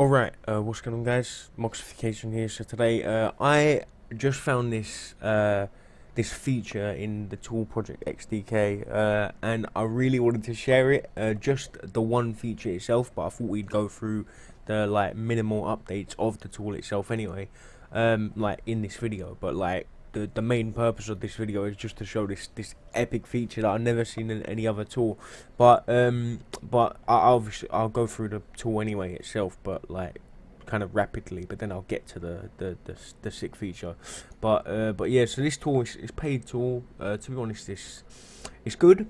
Alright, what's going on, guys? Moxification here. So today, I just found this feature in the tool Project XDK, and I really wanted to share it. Just the one feature itself, but I thought we'd go through the minimal updates of the tool itself anyway, in this video. But the main purpose of this video is just to show this epic feature that I've never seen in any other tool. But I'll go through the tool anyway itself, but kind of rapidly. But then I'll get to the sick feature. But yeah, so this tool is paid tool. To be honest, it's good,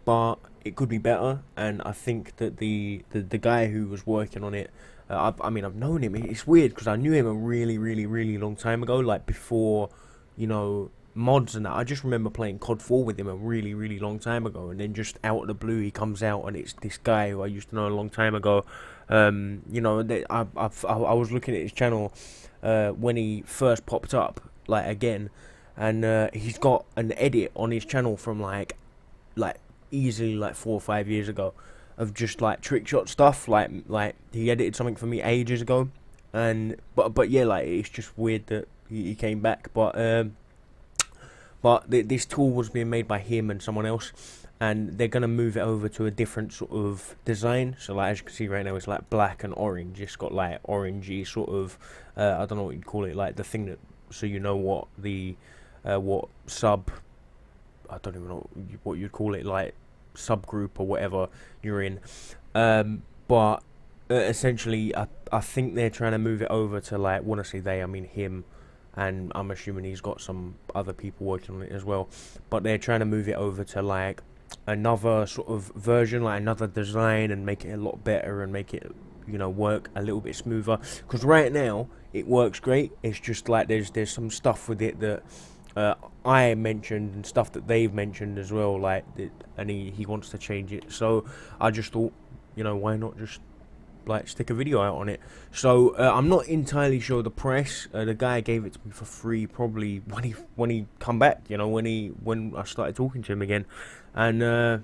but it could be better. And I think that the guy who was working on it, I mean, I've known him. It's weird because I knew him a really long time ago, like before, you know, mods and that. I just remember playing COD 4 with him a really long time ago, and then just out of the blue he comes out and it's this guy who I used to know a long time ago. You know, I was looking at his channel when he first popped up, again, and he's got an edit on his channel from like easily 4 or 5 years ago of just trick shot stuff. Like he edited something for me ages ago, and but yeah, it's just weird that he came back. But this tool was being made by him and someone else, and they're gonna move it over to a different sort of design. So as you can see right now, it's black and orange. It's got orangey sort of I don't know what you'd call it, the thing that, so you know what the what sub, I don't even know what you'd call it, subgroup or whatever you're in. But essentially I think they're trying to move it over to, when I say they, I mean him, and I'm assuming he's got some other people working on it as well. But they're trying to move it over to another sort of version, another design, and make it a lot better and make it, you know, work a little bit smoother. Because right now it works great. It's just there's some stuff with it that I mentioned and stuff that they've mentioned as well, and he wants to change it. So I just thought, you know, why not just stick a video out on it. So I'm not entirely sure the price. The guy gave it to me for free, probably when he come back, you know, when I started talking to him again, and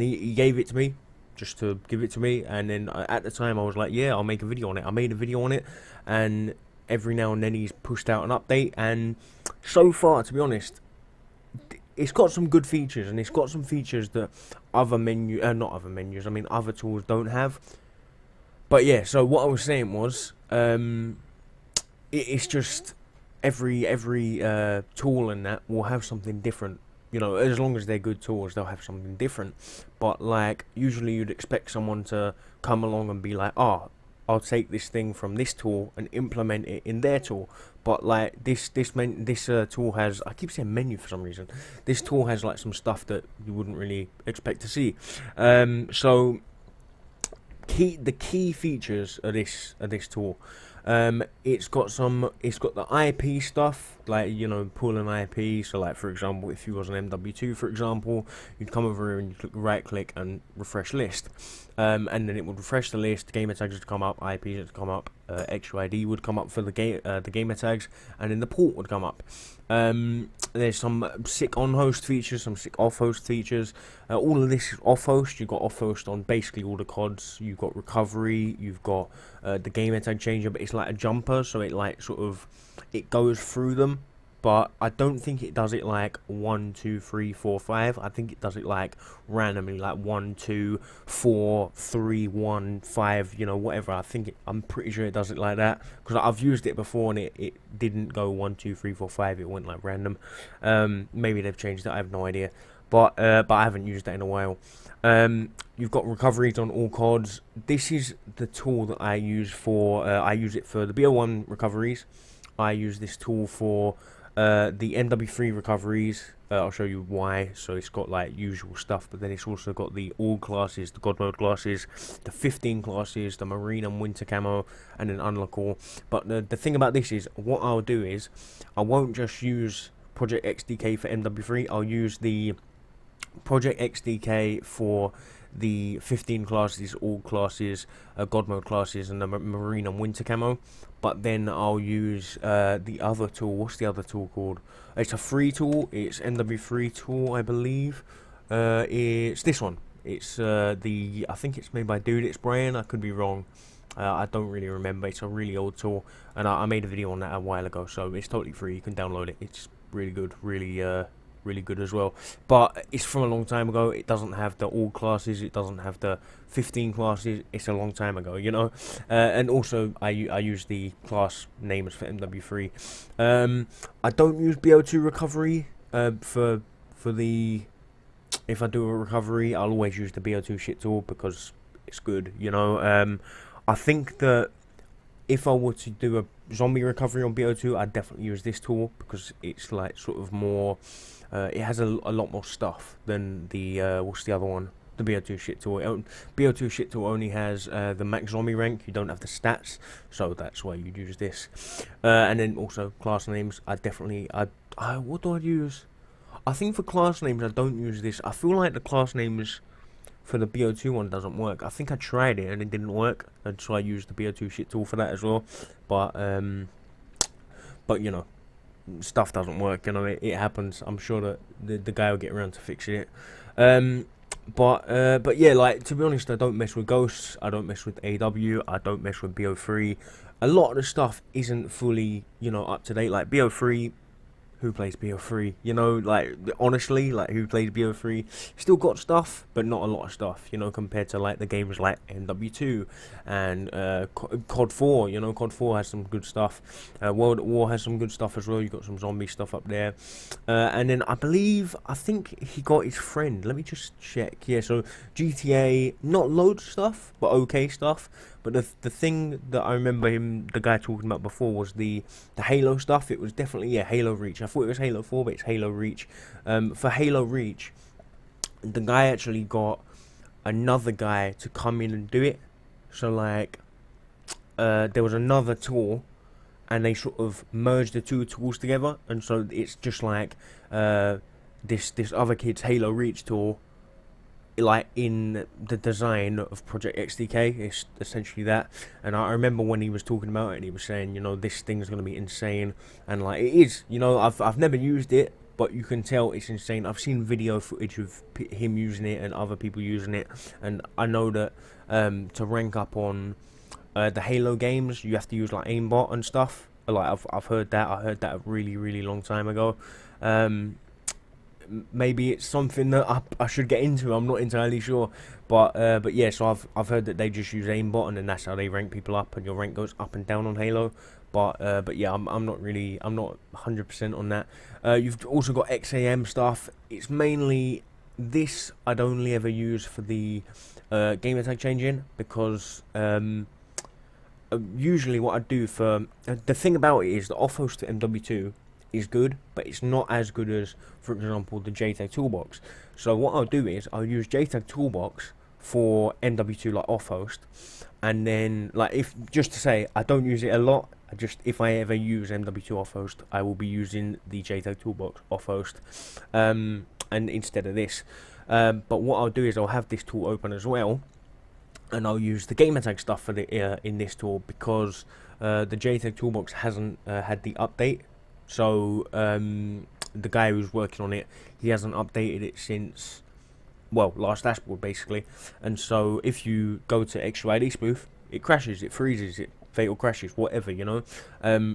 he gave it to me just to give it to me. And then at the time I was like, yeah, I'll make a video on it. I made a video on it, and every now and then he's pushed out an update, and so far, to be honest, it's got some good features, and it's got some features that other not other menus, I mean other tools don't have. But yeah, so what I was saying was, it's just every tool and that will have something different. You know, as long as they're good tools, they'll have something different. But usually you'd expect someone to come along and be like, oh, I'll take this thing from this tool and implement it in their tool. But this tool has, I keep saying menu for some reason. This tool has some stuff that you wouldn't really expect to see. So the key features of this tool, it's got the IP stuff, you know, pulling IP. So for example, if you was an MW2, for example, you'd come over here and you right click and refresh list, and then it would refresh the list. Gamer tags would come up, IPs would come up, XUID would come up for the gamer tags, and then the port would come up. There's some sick on-host features, some sick off-host features. All of this is off-host. You've got off-host on basically all the CODs. You've got recovery. You've got the gamer tag changer, but it's like a jumper, so it it goes through them. But I don't think it does it 1, 2, 3, 4, 5. I think it does it randomly, 1, 2, 4, 3, 1, 5. You know, whatever. I'm pretty sure it does it like that, because I've used it before and it didn't go 1, 2, 3, 4, 5. It went random. Maybe they've changed it. I have no idea. But I haven't used that in a while. You've got recoveries on all CODs. This is the tool that I use for. I use it for the BO1 recoveries. I use this tool for the MW3 recoveries. I'll show you why. So it's got usual stuff, but then it's also got the all classes, the God mode classes, the 15 classes, the marine and winter camo, and then unlock all. But the thing about this is, what I'll do is, I won't just use Project XDK for MW3. I'll use the Project XDK for the 15 classes, all classes, God mode classes, and the marine and winter camo. But then I'll use the other tool. What's the other tool called? It's a free tool. It's MW3 tool, I believe. It's this one. It's I think it's made by Dude It's Brian. I could be wrong. I don't really remember. It's a really old tool, and I made a video on that a while ago, so it's totally free. You can download it. It's really good, really good as well. But it's from a long time ago. It doesn't have the all classes. It doesn't have the 15 classes. It's a long time ago, you know. And also, I use the class names for MW3. I don't use BO2 recovery for the. If I do a recovery, I'll always use the BO2 shit tool because it's good, you know. I think that if I were to do a zombie recovery on BO2, I'd definitely use this tool because it's like sort of more. It has a lot more stuff than the what's the other one? The BO2 shit tool. BO2 shit tool only has the max zombie rank. You don't have the stats, so that's why you'd use this. And then also class names. I what do I use? I think for class names I don't use this. I feel like the class names for the BO2 one doesn't work. I think I tried it and it didn't work, and so I used the BO2 shit tool for that as well. But you know, stuff doesn't work. You know, it happens. I'm sure that the guy will get around to fixing it. But yeah, like, to be honest, I don't mess with ghosts. I don't mess with AW. I don't mess with BO3. A lot of the stuff isn't fully, you know, up to date. Like BO3. Who plays BO3? You know, like, honestly, like, who plays BO3? Still got stuff, but not a lot of stuff, you know, compared to, like, the games like MW2 and COD 4, you know. COD 4 has some good stuff. World at War has some good stuff as well. You got some zombie stuff up there. And then I think he got his friend. Let me just check. Yeah, so GTA, not loads of stuff, but okay stuff. But the thing that I remember the guy talking about before was the Halo stuff. It was definitely, yeah, Halo Reach. I thought it was Halo 4, but it's Halo Reach. For Halo Reach, the guy actually got another guy to come in and do it. So, like, there was another tool, and they sort of merged the two tools together. And so it's just like this other kid's Halo Reach tool, like, in the design of Project XDK. It's essentially that. And I remember when he was talking about it, and he was saying, you know, this thing's gonna be insane, and like, it is. You know, I've never used it, but you can tell it's insane. I've seen video footage of him using it and other people using it, and I know that to rank up on the Halo games, you have to use like aimbot and stuff. Like, I've heard that. I heard that a really long time ago. Maybe it's something that I should get into. I'm not entirely sure, but yeah. So I've heard that they just use aimbot, and then that's how they rank people up, and your rank goes up and down on Halo. But yeah, I'm not 100% on that. You've also got XAM stuff. It's mainly this. I'd only ever use for the gamer tag changing, because usually what I do for the thing about it is the off host to MW2 is good, but it's not as good as, for example, the JTAG toolbox. So what I'll do is I'll use JTAG toolbox for MW2 like off host, and then, like, if just to say I don't use it a lot, if I ever use MW2 off host, I will be using the JTAG toolbox off host, and instead of this. But what I'll do is I'll have this tool open as well, and I'll use the gamertag stuff for the in this tool, because the JTAG toolbox hasn't had the update. So the guy who's working on it, he hasn't updated it since, well, last dashboard basically. And so if you go to XYD spoof, it crashes, it freezes, it fatal crashes, whatever, you know.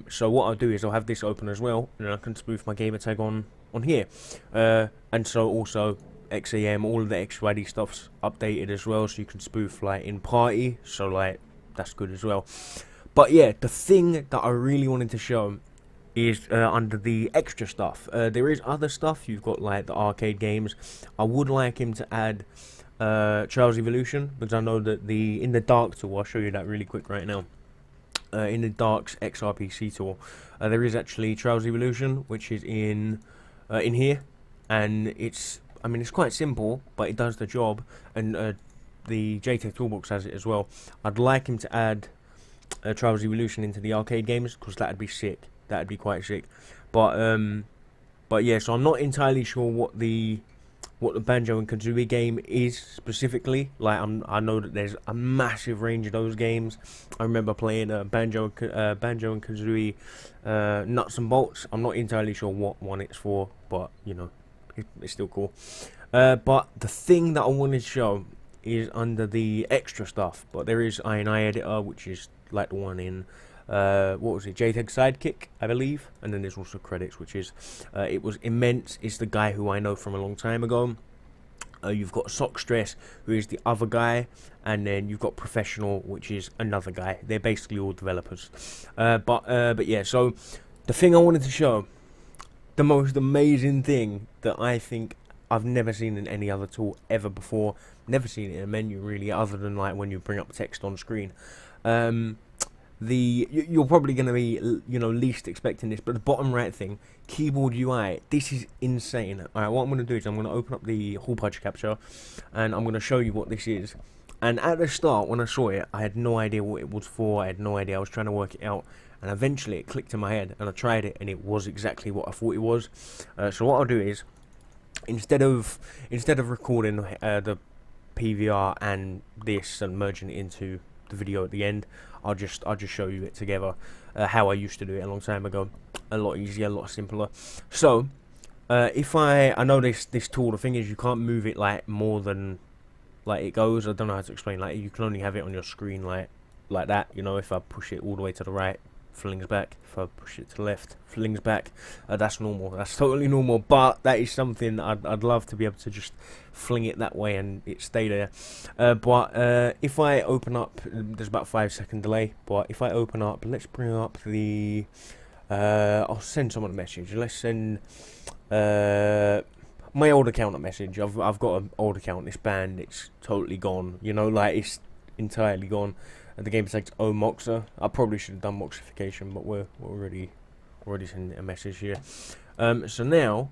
So what I'll do is I'll have this open as well, and I can spoof my gamertag on here. And so also XAM, all of the XYD stuff's updated as well, so you can spoof like in party. So like, that's good as well. But yeah, the thing that I really wanted to show is under the extra stuff. There is other stuff. You've got like the arcade games. I would like him to add Trials Evolution, because I know that in the Dark tool, I'll show you that really quick right now. In the Dark's XRPC tool, there is actually Trials Evolution, which is in here, and it's quite simple, but it does the job. And the JTAG Toolbox has it as well. I'd like him to add Trials Evolution into the arcade games, because that'd be sick. That'd be quite sick. But yeah, so I'm not entirely sure what the Banjo and Kazooie game is specifically. Like, I know that there's a massive range of those games. I remember playing Banjo and Kazooie Nuts and Bolts. I'm not entirely sure what one it's for, but you know, it's still cool. But the thing that I wanted to show is under the extra stuff, but there is INI editor, which is like the one in what was it, JTAG Sidekick, I believe, and then there's also credits, which is it was Immense, is the guy who I know from a long time ago. You've got Sock Stress, who is the other guy, and then you've got Professional, which is another guy. They're basically all developers. But yeah, so the thing I wanted to show, the most amazing thing that I think I've never seen in any other tool ever before, never seen it in a menu really, other than like when you bring up text on screen. You're probably going to be, you know, least expecting this, but the bottom right thing, keyboard UI, this is insane. Alright, what I'm going to do is I'm going to open up the hall punch capture, and I'm going to show you what this is. And at the start, when I saw it, I had no idea what it was for. I had no idea. I was trying to work it out, and eventually it clicked in my head, and I tried it, and it was exactly what I thought it was. So what I'll do is, instead of recording the PVR and this and merging it into the video at the end, I'll just show you it together, how I used to do it a long time ago. A lot easier, a lot simpler. So if I know this tool, the thing is you can't move it like more than like it goes. I don't know how to explain, like you can only have it on your screen like that, you know. If I push it all the way to the right, flings back. If I push it to the left, flings back. That's normal, that's totally normal, but that is something I'd love to be able to just fling it that way and it stay there. But if I open up, there's about 5-second delay, but if I open up, let's bring up the I'll send someone a message. Let's send my old account a message. I've got an old account, it's banned, it's totally gone, you know, like it's entirely gone. The game protects Moxer. I probably should have done moxification, but we're already sending a message here. So now,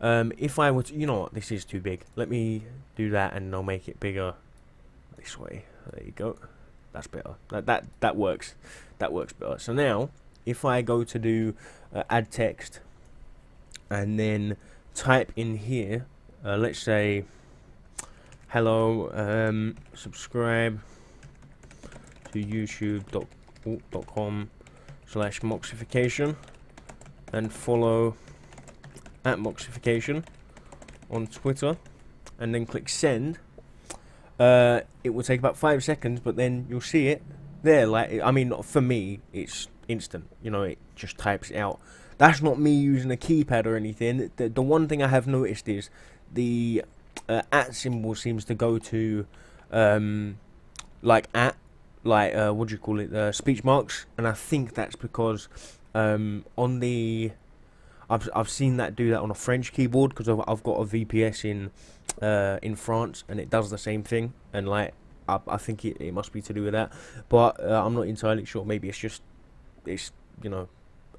if I were to, you know what, this is too big. Let me do that, and I'll make it bigger this way. There you go. That's better. That works. That works better. So now, if I go to do add text, and then type in here, let's say, hello, subscribe to youtube.com/moxification and follow @moxification on Twitter, and then click send. It will take about 5 seconds, but then you'll see it there. Like, I mean, for me, it's instant. You know, it just types it out. That's not me using a keypad or anything. The one thing I have noticed is the @ symbol seems to go to like what do you call it, speech marks, and I think that's because on the I've seen that do that on a French keyboard, because I've got a VPS in France, and it does the same thing, and like I think it must be to do with that, but I'm not entirely sure. Maybe it's you know,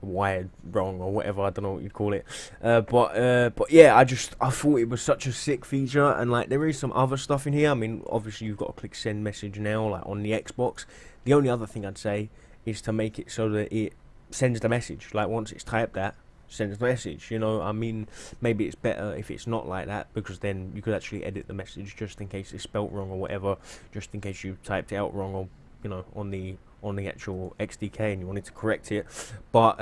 wired wrong or whatever, I don't know what you'd call it. But yeah, I thought it was such a sick feature, and like there is some other stuff in here. I mean, obviously you've got to click send message now, like on the Xbox. The only other thing I'd say is to make it so that it sends the message, like once it's typed that, sends the message, you know. I mean, maybe it's better if it's not like that, because then you could actually edit the message just in case it's spelt wrong or whatever, just in case you typed it out wrong, or you know, on the actual XDK and you wanted to correct it. But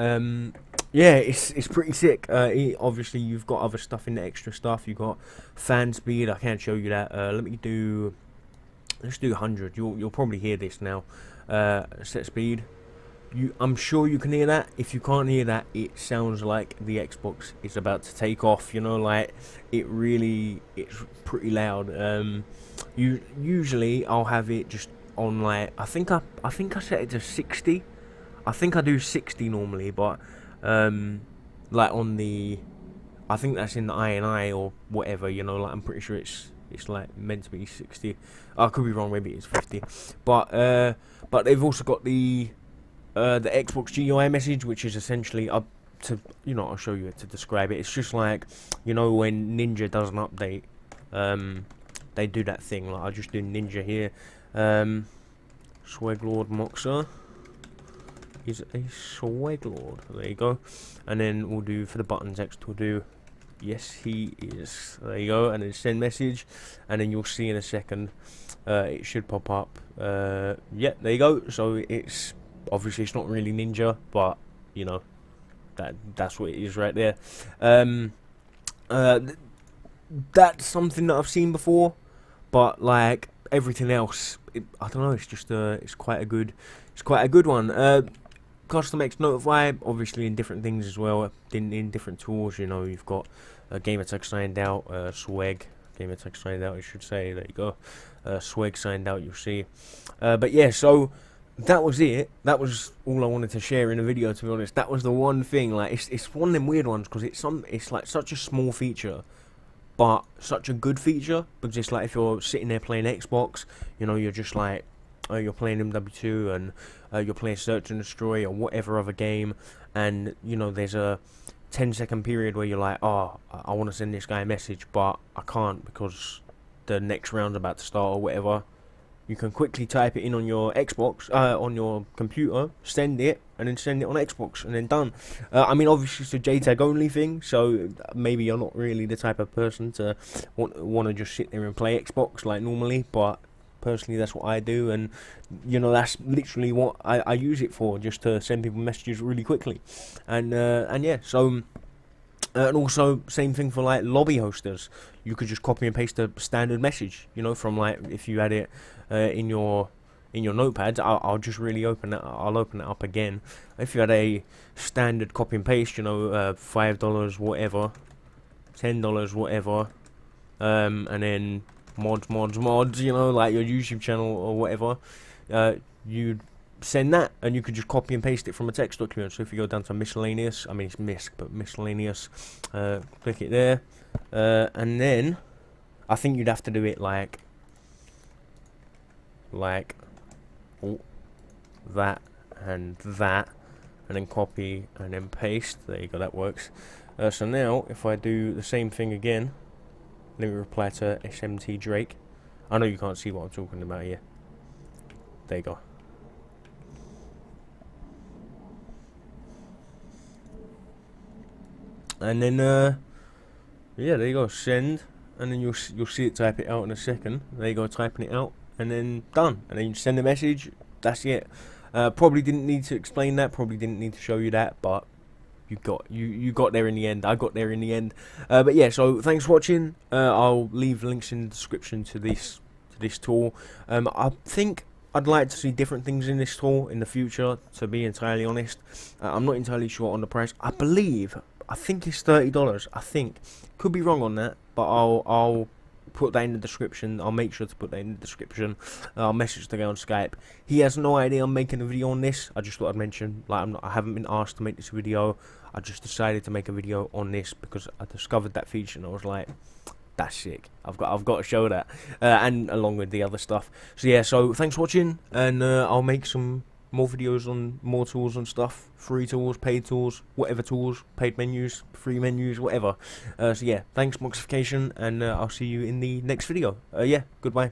yeah, it's pretty sick. Obviously you've got other stuff in the extra stuff. You've got fan speed, I can't show you that. Let's do 100. You'll probably hear this now. Set speed, I'm sure you can hear that. If you can't hear that, it sounds like the Xbox is about to take off, you know, like it's pretty loud. Usually I'll have it just on, like, I think I set it to 60. I think I do 60 normally, but like on the, I think that's in the INI or whatever, you know, like I'm pretty sure it's like meant to be 60. I could be wrong, maybe it's 50. But they've also got the Xbox GUI message, which is essentially up to, you know, I'll show you it to describe it. It's just like, you know, when Ninja does an update, they do that thing. Like I'll just do Ninja here. Sweglord Moxer is a Sweglord. There you go. And then we'll do, for the button text, we'll do yes he is. There you go. And then send message, and then you'll see in a second it should pop up. Yeah, there you go. So it's obviously it's not really Ninja, but you know, that's what it is right there. That's something that I've seen before, but like everything else, I don't know. It's just it's quite a good one. Custom X Notify, obviously in different things as well, in different tools. You know, you've got Gamertag signed out, Swag, Gamertag signed out, I should say. There you go. Swag signed out, you'll see. But yeah, so that was it. That was all I wanted to share in the video, to be honest. That was the one thing. Like, it's one of them weird ones, because it's like such a small feature, but such a good feature. Because it's like, if you're sitting there playing Xbox, you know, you're just like, you're playing MW2 and you're playing Search and Destroy or whatever other game, and you know, there's a 10-second period where you're like, oh, I want to send this guy a message, but I can't because the next round's about to start or whatever. You can quickly type it in on your Xbox, on your computer, send it, and then send it on Xbox, and then done. I mean, obviously it's a JTAG only thing, so maybe you're not really the type of person to want to just sit there and play Xbox like normally, but personally that's what I do, and you know, that's literally what I use it for, just to send people messages really quickly. And yeah, so and also same thing for like lobby hosters. You could just copy and paste a standard message, you know, from like, if you had it in your notepad. I'll just really open that. I'll open it up again. If you had a standard copy and paste, you know, $5 whatever, $10 whatever, and then mods, you know, like your YouTube channel or whatever, you'd send that, and you could just copy and paste it from a text document. So if you go down to miscellaneous, I mean it's misc, but miscellaneous, click it there, and then I think you'd have to do it like that and that, and then copy and then paste. There you go, that works. So now if I do the same thing again, let me reply to SMT Drake. I know you can't see what I'm talking about here. There you go. And then yeah, there you go, send, and then you'll see it type it out in a second. There you go, typing it out, and then done. And then you send a message. That's it. Probably didn't need to explain that. Probably didn't need to show you that, but you got there in the end. I got there in the end. But yeah, so thanks for watching. I'll leave links in the description to this tool. I think I'd like to see different things in this tool in the future, to be entirely honest. I'm not entirely sure on the price. I think it's $30. I think, could be wrong on that, but I'll put that in the description. I'll make sure to put that in the description. I'll message the guy on Skype. He has no idea I'm making a video on this. I just thought I'd mention, like, I haven't been asked to make this video. I just decided to make a video on this because I discovered that feature and I was like, that's sick. I've got to show that, and along with the other stuff. So yeah, so thanks for watching, and I'll make some more videos on more tools and stuff, free tools, paid tools, whatever tools, paid menus, free menus, whatever. So yeah, thanks Moxification, and I'll see you in the next video. Yeah, goodbye.